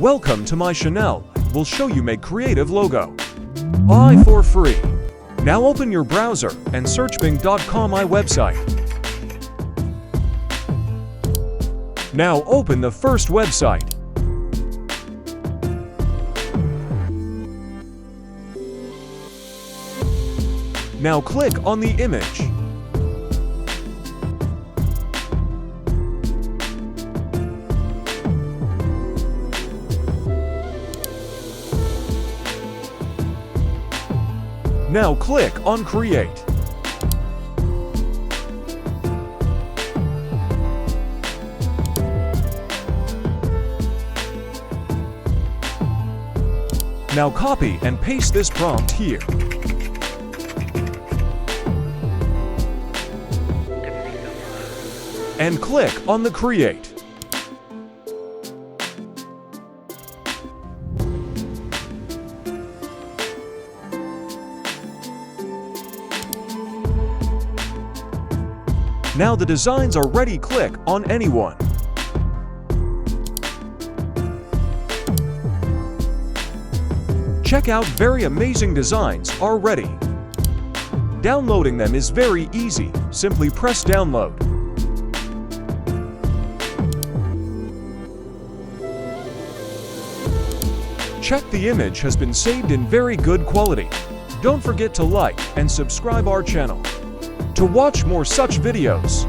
Welcome to my channel. We'll show you make creative logo. AI for free. Now open your browser and search bing.com my website. Now open the first website. Now click on the image. Now click on Create. Now copy and paste this prompt here. And click on the Create. Now the designs are ready. Click on anyone. Check out, very amazing designs are ready. Downloading them is very easy. Simply press download. Check the image has been saved in very good quality. Don't forget to like and subscribe our channel to watch more such videos.